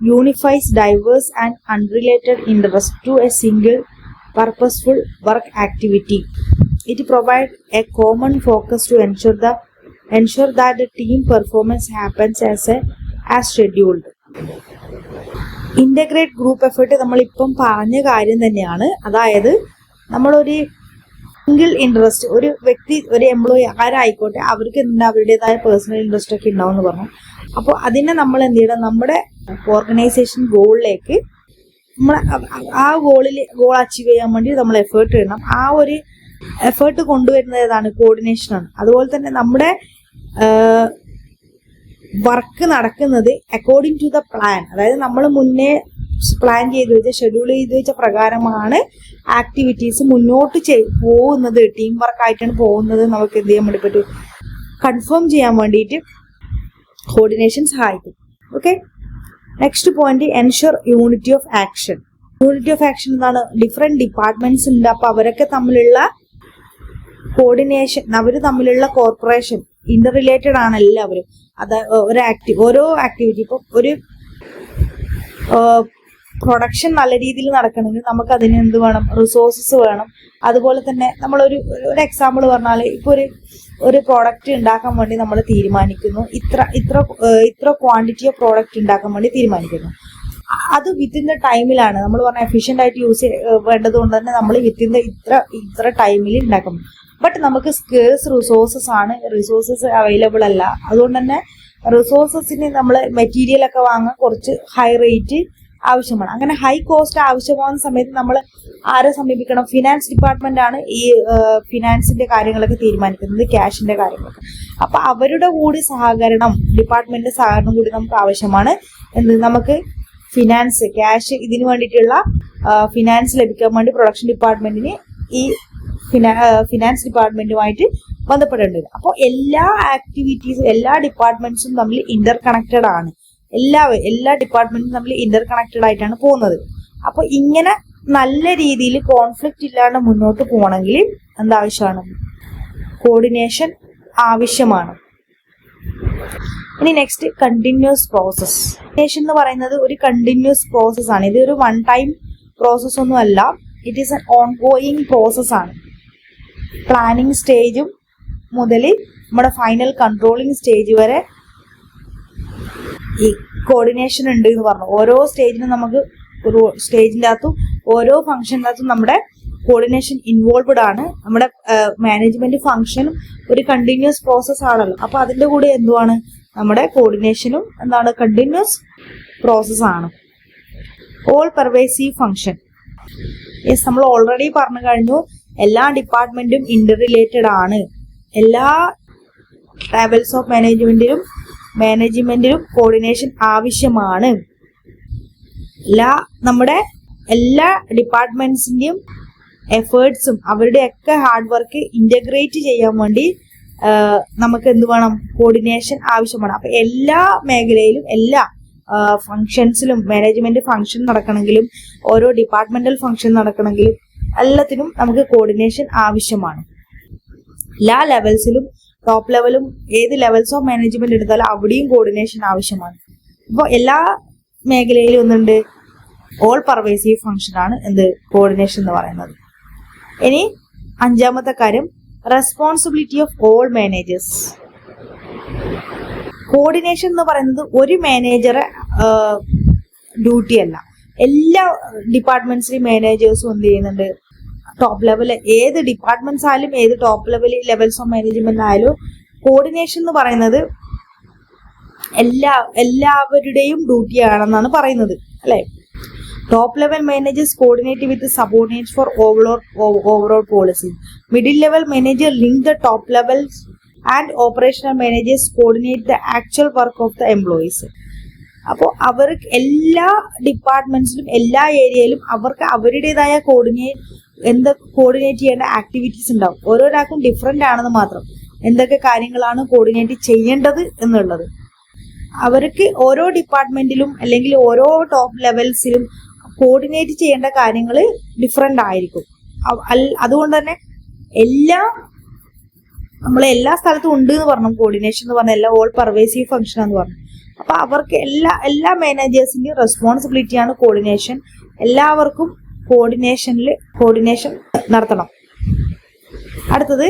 unifies diverse and unrelated interests to a single purposeful work activity. It provides a common focus to ensure that the team performance happens as scheduled. Integrate group effort നമ്മളിപ്പം പറഞ്ഞ കാര്യം തന്നെയാണ്. അതായത് നമ്മളൊരു single interest, ഒരു വ്യക്തി, ഒരു employee ആരായിക്കോട്ടെ, അവർക്ക് എന്താ അവരുടേതായ പേഴ്സണൽ ഇൻട്രസ്റ്റ് ഒക്കെ ഉണ്ടാവും എന്ന് പറഞ്ഞു. അപ്പോൾ അതിനെ നമ്മൾ എന്ത് ചെയ്യണം, നമ്മുടെ ഓർഗനൈസേഷൻ ഗോളിലേക്ക് നമ്മൾ ആ ഗോൾ അച്ചീവ് ചെയ്യാൻ വേണ്ടി നമ്മൾ എഫേർട്ട് ഇടണം. ആ ഒരു എഫേർട്ട് കൊണ്ടുവരുന്നത് ഏതാണ്, കോർഡിനേഷനാണ്. അതുപോലെ തന്നെ നമ്മുടെ വർക്ക് നടക്കുന്നത് അക്കോർഡിംഗ് ടു ദ പ്ലാൻ, അതായത് നമ്മൾ മുന്നേ പ്ലാൻ ചെയ്ത് വെച്ച, ഷെഡ്യൂൾ ചെയ്ത് വെച്ച പ്രകാരമാണ് ആക്ടിവിറ്റീസ് മുന്നോട്ട് പോകുന്നത്, ടീം വർക്കായിട്ടാണ് പോകുന്നത്, നമുക്ക് എന്ത് ചെയ്യാൻ വേണ്ടി പറ്റും, കൺഫേം ചെയ്യാൻ വേണ്ടിയിട്ട് കോർഡിനേഷൻ സഹായിക്കും. Okay, next point ensure unity of action. Unity of action എന്നാണ്, ഡിഫറെന്റ് ഡിപ്പാർട്ട്മെന്റ്സ് ഉണ്ട്. അപ്പൊ അവരൊക്കെ തമ്മിലുള്ള കോർഡിനേഷൻ, അവർ തമ്മിലുള്ള കോർപ്പറേഷൻ ഇന്റർ റിലേറ്റഡ് ആണ് എല്ലാവരും. അത് ഓരോ ആക്ടിവിറ്റി, ഇപ്പൊ ഒരു പ്രൊഡക്ഷൻ നല്ല രീതിയിൽ നടക്കണമെങ്കിൽ നമുക്ക് അതിന് എന്ത് വേണം, റിസോഴ്സസ് വേണം. അതുപോലെ തന്നെ നമ്മൾ ഒരു എക്സാമ്പിൾ പറഞ്ഞാൽ, ഇപ്പൊ ഒരു പ്രോഡക്റ്റ് ഉണ്ടാക്കാൻ വേണ്ടി നമ്മൾ തീരുമാനിക്കുന്നു, ഇത്ര ക്വാണ്ടിറ്റി ഓഫ് പ്രോഡക്റ്റ് ഉണ്ടാക്കാൻ വേണ്ടി തീരുമാനിക്കുന്നു. അത് വിത്തിൻ ദ ടൈമിലാണ് നമ്മൾ പറഞ്ഞ എഫിഷ്യന്റ് ആയിട്ട് യൂസ് വേണ്ടത് കൊണ്ട് തന്നെ നമ്മൾ വിത്തിൻ ദ ഇത്ര ടൈമിൽ ഉണ്ടാക്കും. ബട്ട് നമുക്ക് സ്കേഴ്സ് റിസോഴ്സസ് ആണ്, റിസോഴ്സസ് അവൈലബിൾ അല്ല. അതുകൊണ്ട് തന്നെ റിസോഴ്സസിന് നമ്മൾ മെറ്റീരിയൽ ഒക്കെ വാങ്ങാൻ കുറച്ച് ഹൈ റേറ്റ് ആവശ്യമാണ്. അങ്ങനെ ഹൈ കോസ്റ്റ് ആവശ്യമാകുന്ന സമയത്ത് നമ്മൾ ആരെ സമീപിക്കണം? ഫിനാൻസ് ഡിപ്പാർട്ട്മെന്റ് ആണ് ഈ ഫിനാൻസിന്റെ കാര്യങ്ങളൊക്കെ തീരുമാനിക്കുന്നത്, ക്യാഷിന്റെ കാര്യങ്ങളൊക്കെ. അപ്പൊ അവരുടെ കൂടി സഹകരണം, ഡിപ്പാർട്ട്മെന്റിന്റെ സഹകരണം കൂടി നമുക്ക് ആവശ്യമാണ്. നമുക്ക് ഫിനാൻസ്, ക്യാഷ്, ഇതിനു വേണ്ടിയിട്ടുള്ള ഫിനാൻസ് ലഭിക്കാൻ വേണ്ടി പ്രൊഡക്ഷൻ ഡിപ്പാർട്ട്മെന്റിന് ഈ ഫിനാൻസ് ഡിപ്പാർട്ട്മെന്റുമായിട്ട് ബന്ധപ്പെടേണ്ടത്. അപ്പോൾ എല്ലാ ആക്ടിവിറ്റീസും എല്ലാ ഡിപ്പാർട്ട്മെന്റ്സും തമ്മിൽ ഇന്റർ കണക്റ്റഡ് ആണ്. എല്ലാ ഡിപ്പാർട്ട്മെന്റും തമ്മിൽ ഇന്റർ കണക്റ്റഡ് ആയിട്ടാണ് പോകുന്നത്. അപ്പൊ ഇങ്ങനെ നല്ല രീതിയിൽ കോൺഫ്ലിക്റ്റ് ഇല്ലാണ്ട് മുന്നോട്ട് പോകണമെങ്കിൽ എന്താവശ്യമാണ്? കോർഡിനേഷൻ ആവശ്യമാണ്. ഇനി നെക്സ്റ്റ്, കണ്ടിന്യൂസ് പ്രോസസ്. കോർഡിനേഷൻ എന്ന് പറയുന്നത് ഒരു കണ്ടിന്യൂസ് പ്രോസസ് ആണ്. ഇത് ഒരു വൺ ടൈം പ്രോസസ് ഒന്നും അല്ല, it is N on going process ആണ്. പ്ലാനിങ് സ്റ്റേജും മുതൽ നമ്മുടെ ഫൈനൽ കൺട്രോളിങ് സ്റ്റേജ് വരെ ഈ കോർഡിനേഷൻ ഉണ്ട് എന്ന് പറഞ്ഞു. ഓരോ സ്റ്റേജിനും നമുക്ക് ഒരു സ്റ്റേജിൻ്റെ അകത്തും ഓരോ ഫംഗ്ഷൻ്റെ അകത്തും നമ്മുടെ കോർഡിനേഷൻ ഇൻവോൾവ്ഡ് ആണ്. നമ്മുടെ മാനേജ്മെന്റ് ഫംഗ്ഷനും ഒരു കണ്ടിന്യൂസ് പ്രോസസ് ആണല്ലോ. അപ്പൊ അതിന്റെ കൂടെ എന്തുവാണ്? നമ്മുടെ കോർഡിനേഷനും എന്താണ്? കണ്ടിന്യൂസ് പ്രോസസ് ആണ്. All pervasive function. യെസ്, നമ്മൾ ഓൾറെഡി പറഞ്ഞു കഴിഞ്ഞു, എല്ലാ ഡിപ്പാർട്ട്മെന്റും ഇന്റർ റിലേറ്റഡ് ആണ്. എല്ലാ ലെവൽസ് ഓഫ് മാനേജ്മെന്റിലും കോർഡിനേഷൻ ആവശ്യമാണ്. നമ്മുടെ എല്ലാ ഡിപ്പാർട്ട്മെന്റ്സിന്റെയും എഫേർട്സും അവരുടെയൊക്കെ ഹാർഡ് വർക്ക് ഇന്റഗ്രേറ്റ് ചെയ്യാൻ വേണ്ടി നമുക്ക് എന്ത് വേണം? കോർഡിനേഷൻ ആവശ്യമാണ്. അപ്പൊ എല്ലാ മേഖലയിലും, എല്ലാ ഫങ്ഷൻസിലും, മാനേജ്മെന്റ് ഫങ്ഷൻ നടക്കണമെങ്കിലും ഓരോ ഡിപ്പാർട്ട്മെന്റൽ ഫങ്ഷൻ നടക്കണമെങ്കിലും എല്ലാത്തിനും നമുക്ക് കോർഡിനേഷൻ ആവശ്യമാണ്. എല്ലാ ലെവൽസിലും, ടോപ്പ് ലെവലും, ഏത് ലെവൽസ് ഓഫ് മാനേജ്മെന്റ് എടുത്താലും അവിടെയും കോർഡിനേഷൻ ആവശ്യമാണ്. അപ്പോൾ എല്ലാ മേഖലയിലും ഒന്നുണ്ട്, ഓൾ പെർവേസീവ് ഫംഗ്ഷൻ ആണ് എന്ത്? കോർഡിനേഷൻ എന്ന് പറയുന്നത്. ഇനി അഞ്ചാമത്തെ കാര്യം, responsibility of all managers. Coordination എന്ന് പറയുന്നത് ഒരു മാനേജറെ ഡ്യൂട്ടി അല്ല. എല്ലാ ഡിപ്പാർട്ട്മെന്റ്സിലെയും മാനേജേഴ്സും എന്ത് ചെയ്യുന്നുണ്ട്? ടോപ്പ് ലെവൽ, ഏത് ഡിപ്പാർട്ട്മെന്റ്സ് ആയാലും, ഏത് ടോപ്പ് ലെവൽസ് ഓഫ് മാനേജ്മെന്റ് ആയാലും കോർഡിനേഷൻ എന്ന് പറയുന്നത് എല്ലാവരുടെയും ഡ്യൂട്ടി ആണെന്നാണ് പറയുന്നത്, അല്ലെ? Top level managers coordinate with subordinates four overall policy. Middle level manager link the top levels and operational managers coordinate the actual work of the employees. അപ്പോൾ അവർക്ക് എല്ലാ ഡിപ്പാർട്ട്മെന്റ്സിലും, എല്ലാ ഏരിയയിലും അവർക്ക് അവരുടേതായ കോർഡിനേറ്റ് ചെയ്യേണ്ട ആക്ടിവിറ്റീസ് ഉണ്ടാവും. ഓരോരാൾക്കും ഡിഫറെന്റ് ആണെന്ന് മാത്രം. എന്തൊക്കെ കാര്യങ്ങളാണ് കോർഡിനേറ്റ് ചെയ്യേണ്ടത് എന്നുള്ളത് അവർക്ക് ഓരോ ഡിപ്പാർട്ട്മെന്റിലും അല്ലെങ്കിൽ ഓരോ ടോപ്പ് ലെവൽസിലും കോർഡിനേറ്റ് ചെയ്യേണ്ട കാര്യങ്ങൾ ഡിഫറെന്റ് ആയിരിക്കും. അതുകൊണ്ട് തന്നെ എല്ലാ സ്ഥലത്തും ഉണ്ട് എന്ന് പറഞ്ഞു. കോർഡിനേഷൻ എന്ന് പറഞ്ഞാൽ ഓൾ പെർവേസീവ് ഫംഗ്ഷൻ എന്ന് പറഞ്ഞു. അപ്പൊ അവർക്ക് എല്ലാ മാനേജേഴ്സിന്റെയും റെസ്പോൺസിബിലിറ്റിയാണ് കോർഡിനേഷൻ. എല്ലാവർക്കും കോർഡിനേഷൻ നടത്തണം. അടുത്തത്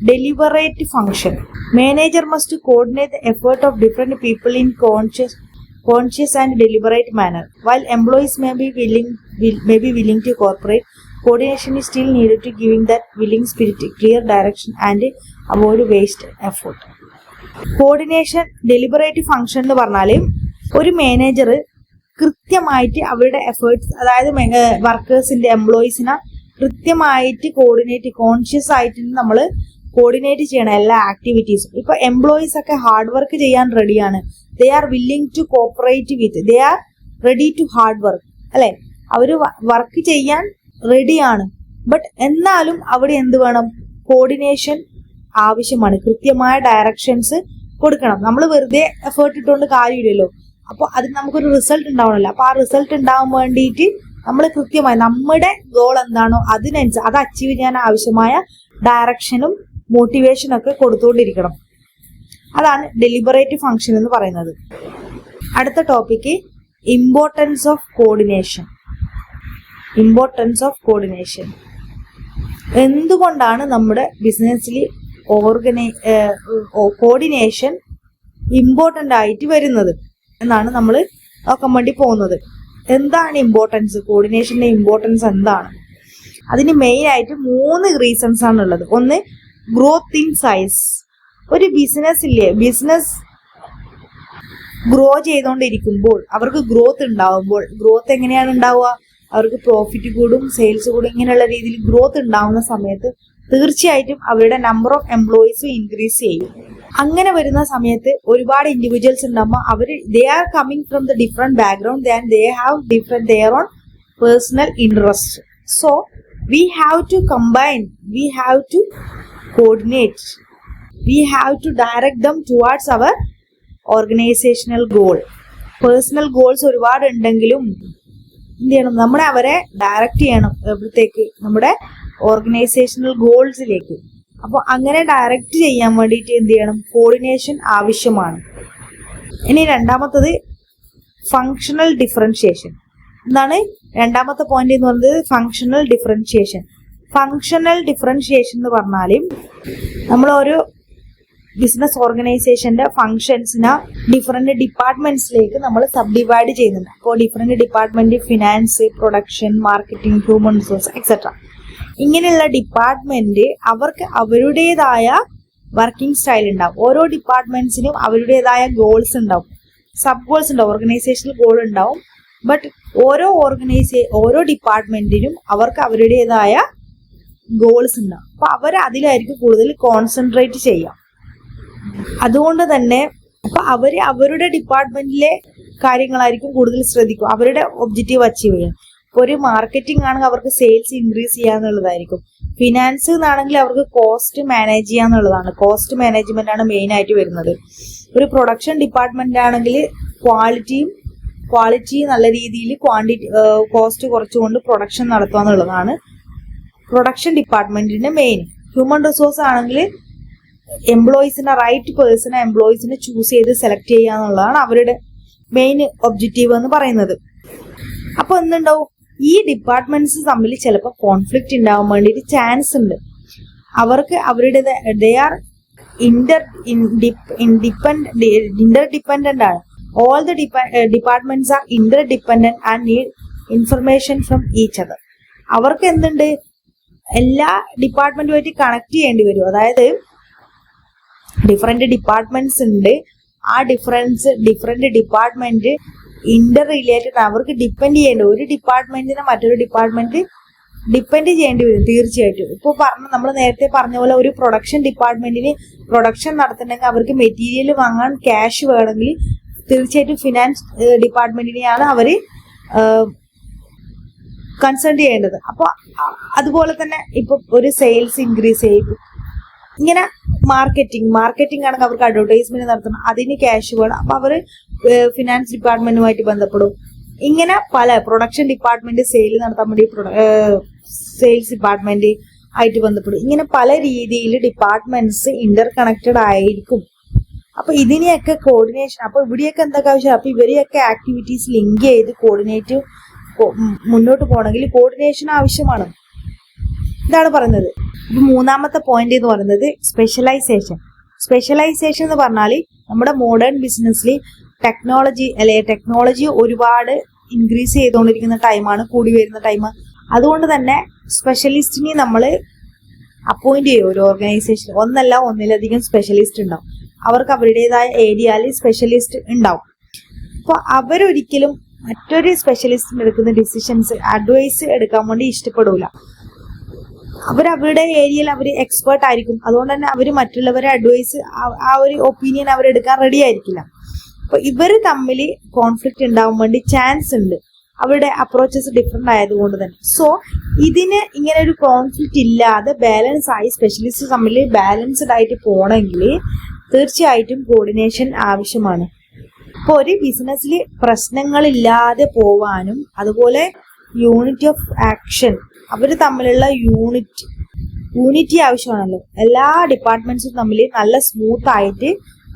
deliberate function. Manager must coordinate the effort of different people in conscious and deliberate manner. While employees may be willing to cooperate, coordination is still needed to giving that willing spirit clear direction and avoid waste effort. Coordination deliberate function എന്ന് പറഞ്ഞാല് ഒരു manager കൃത്യമായിട്ട് അവരുടെ efforts, അതായത് വർക്കേഴ്സിന്റെ, എംപ്ലോയീസിനെ കൃത്യമായിട്ട് conscious ആയിട്ട് നമ്മൾ coordinate ചെയ്യണം എല്ലാ ആക്ടിവിറ്റീസും. ഇപ്പൊ എംപ്ലോയീസ് ഒക്കെ ഹാർഡ് വർക്ക് ചെയ്യാൻ റെഡിയാണ്. They are willing to cooperate with, they are ready to hard work, അല്ലെ? അവര് വർക്ക് ചെയ്യാൻ റെഡിയാണ്. ബട്ട് എന്നാലും അവിടെ എന്ത് വേണം? കോർഡിനേഷൻ ആവശ്യമാണ്. കൃത്യമായ ഡയറക്ഷൻസ് കൊടുക്കണം. നമ്മൾ വെറുതെ എഫേർട്ട് ഇട്ടുകൊണ്ട് കാര്യമില്ലല്ലോ. അപ്പൊ അതിന് നമുക്കൊരു റിസൾട്ട് ഉണ്ടാവണമല്ലോ. അപ്പൊ ആ റിസൾട്ട് ഉണ്ടാവാൻ വേണ്ടിയിട്ട് നമ്മൾ കൃത്യമായി നമ്മുടെ ഗോൾ എന്താണോ അത് അച്ചീവ് ചെയ്യാൻ ആവശ്യമായ ഡയറക്ഷനും മോട്ടിവേഷനും ഒക്കെ കൊടുത്തുകൊണ്ടിരിക്കണം. അതാണ് ഡെലിബറേറ്റ് ഫങ്ഷൻ എന്ന് പറയുന്നത്. അടുത്ത ടോപ്പിക്ക് ഇമ്പോർട്ടൻസ് ഓഫ് കോർഡിനേഷൻ. എന്തുകൊണ്ടാണ് നമ്മുടെ ബിസിനസ്സിൽ കോർഡിനേഷൻ ഇമ്പോർട്ടൻ്റ് ആയിട്ട് വരുന്നത് എന്നാണ് നമ്മൾ നോക്കാൻ വേണ്ടി പോകുന്നത്. എന്താണ് ഇമ്പോർട്ടൻസ്, കോർഡിനേഷന്റെ ഇമ്പോർട്ടൻസ് എന്താണ്? അതിന് മെയിൻ ആയിട്ട് 3 റീസൺസ് ആണ് ഉള്ളത്. ഒന്ന്, ഗ്രോത്ത് ഇൻ സൈസ്. ഒരു ബിസിനസ് ഗ്രോ ചെയ്തുകൊണ്ടിരിക്കുമ്പോൾ അവർക്ക് ഗ്രോത്ത് ഉണ്ടാവുമ്പോൾ, ഗ്രോത്ത് എങ്ങനെയാണ് ഉണ്ടാവുക? അവർക്ക് പ്രോഫിറ്റ് കൂടും, സെയിൽസ് കൂടും, ഇങ്ങനെയുള്ള രീതിയിൽ ഗ്രോത്ത് ഉണ്ടാവുന്ന സമയത്ത് തീർച്ചയായിട്ടും അവരുടെ നമ്പർ ഓഫ് എംപ്ലോയീസ് ഇൻക്രീസ് ചെയ്യും. അങ്ങനെ വരുന്ന സമയത്ത് ഒരുപാട് ഇൻഡിവിജ്വൽസ് ഉണ്ടാകുമ്പോൾ they are coming from the different background and they have different their own personal interest. So we have to combine, we have to coordinate, we have to direct them towards our organizational goal. Personal goals ഒരുപാട് ഉണ്ടെങ്കിലും എന്ത് ചെയ്യണം, നമ്മളെ അവരെ direct ചെയ്യണം എവിടത്തേക്ക്? നമ്മുടെ organisational ഗോൾസിലേക്ക്. അപ്പോൾ അങ്ങനെ ഡയറക്റ്റ് ചെയ്യാൻ വേണ്ടിയിട്ട് എന്ത് ചെയ്യണം? കോർഡിനേഷൻ ആവശ്യമാണ്. ഇനി രണ്ടാമത്തത് ഫങ്ഷണൽ ഡിഫറൻഷിയേഷൻ. എന്താണ് രണ്ടാമത്തെ പോയിന്റ് എന്ന് പറയുന്നത്? Functional differentiation. ഫങ്ഷണൽ ഡിഫറൻഷിയേഷൻ എന്ന് പറഞ്ഞാൽ നമ്മൾ ഒരു ബിസിനസ് ഓർഗനൈസേഷന്റെ ഫങ്ഷൻസിനെ ഡിഫറെന്റ് ഡിപ്പാർട്ട്മെന്റ്സിലേക്ക് നമ്മൾ സബ് ഡിവൈഡ് ചെയ്യുന്നുണ്ട്. അപ്പോൾ different department, finance, production, marketing, human resource etcetera, ഇങ്ങനെയുള്ള ഡിപ്പാർട്ട്മെന്റ് അവർക്ക് അവരുടേതായ വർക്കിംഗ് സ്റ്റൈൽ ഉണ്ടാവും. ഓരോ ഡിപ്പാർട്ട്മെന്റ്സിനും അവരുടേതായ ഗോൾസ് ഉണ്ടാവും, സബ് ഗോൾസ് ഉണ്ടാവും, ഓർഗനൈസേഷണൽ ഗോൾ ഉണ്ടാവും. ബട്ട് ഓരോ ഡിപ്പാർട്ട്മെന്റിനും അവർക്ക് അവരുടേതായ ഗോൾസ് ഉണ്ടാവും. അപ്പൊ അവർ അതിലായിരിക്കും കൂടുതൽ കോൺസെൻട്രേറ്റ് ചെയ്യാം. അതുകൊണ്ട് തന്നെ അപ്പൊ അവരുടെ ഡിപ്പാർട്ട്മെന്റിലെ കാര്യങ്ങളായിരിക്കും കൂടുതൽ ശ്രദ്ധിക്കും, അവരുടെ ഒബ്ജക്റ്റീവ് അച്ചീവ് ചെയ്യാൻ. ഇപ്പൊ ഒരു മാർക്കറ്റിംഗ് ആണെങ്കിൽ അവർക്ക് സെയിൽസ് ഇൻക്രീസ് ചെയ്യാന്നുള്ളതായിരിക്കും. ഫിനാൻസ് എന്നാണെങ്കിൽ അവർക്ക് കോസ്റ്റ് മാനേജ് ചെയ്യാന്നുള്ളതാണ്. കോസ്റ്റ് മാനേജ്മെന്റ് ആണ് മെയിൻ ആയിട്ട് വരുന്നത്. ഒരു പ്രൊഡക്ഷൻ ഡിപ്പാർട്ട്മെന്റ് ആണെങ്കിൽ ക്വാളിറ്റി നല്ല രീതിയിൽ കോസ്റ്റ് കുറച്ചുകൊണ്ട് പ്രൊഡക്ഷൻ നടത്തുക എന്നുള്ളതാണ് പ്രൊഡക്ഷൻ ഡിപ്പാർട്ട്മെന്റിന്റെ മെയിൻ. ഹ്യൂമൻ റിസോഴ്സ് ആണെങ്കിൽ എംപ്ലോയീസിനെ ചൂസ് ചെയ്ത് സെലക്ട് ചെയ്യുക എന്നുള്ളതാണ് അവരുടെ മെയിൻ ഒബ്ജക്റ്റീവ് എന്ന് പറയുന്നത്. അപ്പൊ എന്തുണ്ടാവും? ഈ ഡിപ്പാർട്ട്മെന്റ്സ് തമ്മിൽ ചിലപ്പോൾ കോൺഫ്ലിക്റ്റ് ഉണ്ടാവാൻ വേണ്ടിയിട്ട് ചാൻസ് ഉണ്ട്. അവർക്ക് ദേ ആർ ഇന്റർഡിപെൻഡന്റ് ആണ്. All the departments are interdependent and need information from each other. അവർക്ക് എന്തുണ്ട്? എല്ലാ ഡിപ്പാർട്ട്മെന്റുമായിട്ട് കണക്ട് ചെയ്യേണ്ടി വരും. അതായത് ഡിഫറെന്റ് ഡിപ്പാർട്ട്മെന്റ്സ് ഉണ്ട്. ആ ഡിഫറെന്റ് ഡിപ്പാർട്ട്മെന്റ് ഇന്റർ റിലേറ്റഡ്. അവർക്ക് ഡിപ്പെൻഡ് ചെയ്യേണ്ടി, ഒരു ഡിപ്പാർട്ട്മെന്റിനെ മറ്റൊരു ഡിപ്പാർട്ട്മെന്റ് ഡിപ്പെൻഡ് ചെയ്യേണ്ടി വരും തീർച്ചയായിട്ടും. ഇപ്പോൾ നമ്മൾ നേരത്തെ പറഞ്ഞ പോലെ ഒരു പ്രൊഡക്ഷൻ ഡിപ്പാർട്ട്മെന്റിന് പ്രൊഡക്ഷൻ നടത്തണമെങ്കിൽ അവർക്ക് മെറ്റീരിയൽ വാങ്ങാൻ ക്യാഷ് വേണമെങ്കിൽ തീർച്ചയായിട്ടും ഫിനാൻസ് ഡിപ്പാർട്ട്മെന്റിനെയാണ് അവർ കൺസേൺ ചെയ്യേണ്ടത്. അപ്പോൾ അതുപോലെ തന്നെ ഇപ്പൊ ഒരു സെയിൽസ് ഇൻക്രീസ് ചെയ്യും. ഇങ്ങനെ മാർക്കറ്റിംഗ് ആണെങ്കിൽ അവർക്ക് അഡ്വർടൈസ്മെന്റ് നടത്തണം, അതിന് ക്യാഷ് വേണം. അപ്പൊ അവര് ഫിനാൻസ് ഡിപ്പാർട്ട്മെന്റുമായിട്ട് ബന്ധപ്പെടും. ഇങ്ങനെ പല പ്രൊഡക്ഷൻ ഡിപ്പാർട്ട്മെന്റ് സെയിൽ നടത്താൻ വേണ്ടി സെയിൽസ് ഡിപ്പാർട്ട്മെന്റ് ആയിട്ട് ബന്ധപ്പെടും. ഇങ്ങനെ പല രീതിയിൽ ഡിപ്പാർട്ട്മെന്റ്സ് ഇന്റർ കണക്റ്റഡ് ആയിരിക്കും. അപ്പൊ ഇതിനെയൊക്കെ കോർഡിനേഷൻ, അപ്പൊ ഇവിടെയൊക്കെ എന്തൊക്കെ ആവശ്യം? അപ്പൊ ഇവരെയൊക്കെ ആക്ടിവിറ്റീസ് ലിങ്ക് ചെയ്ത് കോർഡിനേറ്റ് മുന്നോട്ട് പോകണമെങ്കിൽ കോർഡിനേഷൻ ആവശ്യമാണ്. ഇതാണ് പറയുന്നത്. ഇപ്പൊ മൂന്നാമത്തെ പോയിന്റ് എന്ന് പറയുന്നത് സ്പെഷ്യലൈസേഷൻ എന്ന് പറഞ്ഞാൽ നമ്മുടെ മോഡേൺ ബിസിനസ്സിൽ ടെക്നോളജി ഒരുപാട് ഇൻക്രീസ് ചെയ്തുകൊണ്ടിരിക്കുന്ന ടൈമാണ്, കൂടി വരുന്ന ടൈം. അതുകൊണ്ട് തന്നെ സ്പെഷ്യലിസ്റ്റിനെ നമ്മൾ അപ്പോയിന്റ് ചെയ്യും. ഒരു ഓർഗനൈസേഷൻ ഒന്നിലധികം സ്പെഷ്യലിസ്റ്റ് ഉണ്ടാവും. അവർക്ക് അവരുടേതായ ഏരിയയിൽ സ്പെഷ്യലിസ്റ്റ് ഉണ്ടാവും. അപ്പൊ അവരൊരിക്കലും മറ്റൊരു സ്പെഷ്യലിസ്റ്റിന് എടുക്കുന്ന ഡിസിഷൻസ്, അഡ്വൈസ് എടുക്കാൻ വേണ്ടി ഇഷ്ടപ്പെടൂല. അവരുടെ ഏരിയയിൽ അവർ എക്സ്പേർട്ട് ആയിരിക്കും. അതുകൊണ്ട് തന്നെ അവർ മറ്റുള്ളവരെ അഡ്വൈസ്, ആ ഒരു ഒപ്പീനിയൻ അവരെടുക്കാൻ റെഡി ആയിരിക്കില്ല. അപ്പൊ ഇവര് തമ്മിൽ കോൺഫ്ലിക്റ്റ് ഉണ്ടാവാൻ വേണ്ടി ചാൻസ് ഉണ്ട്, അവരുടെ അപ്രോച്ചസ് ഡിഫറെന്റ് ആയതുകൊണ്ട് തന്നെ. സോ ഇതിന് ഇങ്ങനെ ഒരു കോൺഫ്ലിക്റ്റ് ഇല്ലാതെ ബാലൻസ് ആയി സ്പെഷ്യലിസ്റ്റ് തമ്മിൽ ബാലൻസ്ഡ് ആയിട്ട് പോകണമെങ്കിൽ തീർച്ചയായിട്ടും കോർഡിനേഷൻ ആവശ്യമാണ്. ഇപ്പൊ ഒരു ബിസിനസ്സിൽ പ്രശ്നങ്ങളില്ലാതെ പോവാനും അതുപോലെ യൂണിറ്റി ഓഫ് ആക്ഷൻ. അവർ തമ്മിലുള്ള യൂണിറ്റി ആവശ്യമാണല്ലോ. എല്ലാ ഡിപ്പാർട്ട്മെന്റ്സും തമ്മിൽ നല്ല സ്മൂത്ത് ആയിട്ട്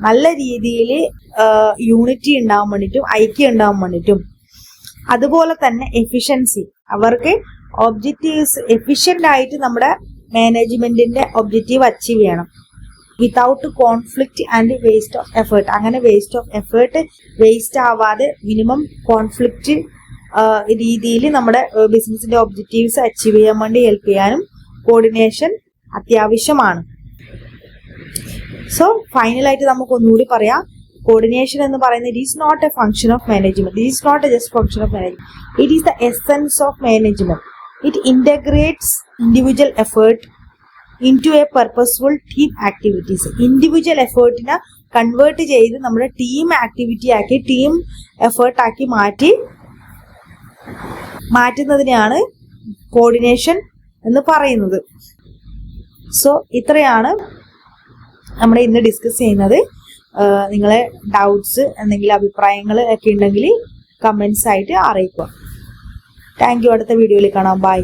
നല്ല രീതിയിൽ യൂണിറ്റി ഉണ്ടാവാൻ വേണ്ടിയിട്ടും ഐക്യം ഉണ്ടാവാൻ വേണ്ടിയിട്ടും, അതുപോലെ തന്നെ എഫിഷ്യൻസി, അവർക്ക് ഒബ്ജക്റ്റീവ്സ് എഫിഷ്യന്റ് ആയിട്ട് നമ്മുടെ മാനേജ്മെന്റിന്റെ ഒബ്ജക്റ്റീവ് അച്ചീവ് ചെയ്യണം without conflict and waste of effort. അങ്ങനെ വേസ്റ്റ് ഓഫ് എഫേർട്ട് വേസ്റ്റ് ആവാതെ മിനിമം കോൺഫ്ലിക്റ്റ് രീതിയിൽ നമ്മുടെ ബിസിനസിന്റെ ഒബ്ജക്റ്റീവ്സ് അച്ചീവ് ചെയ്യാൻ വേണ്ടി ഹെൽപ്പ് ചെയ്യാനും കോർഡിനേഷൻ അത്യാവശ്യമാണ്. സോ ഫൈനലായിട്ട് നമുക്ക് ഒന്നുകൂടി പറയാം, കോർഡിനേഷൻ എന്ന് പറയുന്നത് it is not a function of management, it is not a just function of management, it is the essence of management. It integrates individual effort into a purposeful team activities. Individual എഫേർട്ടിനെ convert ചെയ്ത് നമ്മുടെ team activity ആക്കി, team എഫേർട്ടാക്കി മാറ്റുന്നതിനെയാണ് coordination എന്ന് പറയുന്നത്. So ഇത്രയാണ് നമ്മൾ ഇന്ന് ഡിസ്കസ് ചെയ്യുന്നത്. നിങ്ങളെ ഡൗട്ട്സ് എന്തെങ്കിലും അഭിപ്രായങ്ങൾ ഒക്കെ ഉണ്ടെങ്കിൽ കമന്റ്സ് ആയിട്ട് അറിയിക്കുക. Thank you. അടുത്ത വീഡിയോയിൽ കാണാം. ബൈ.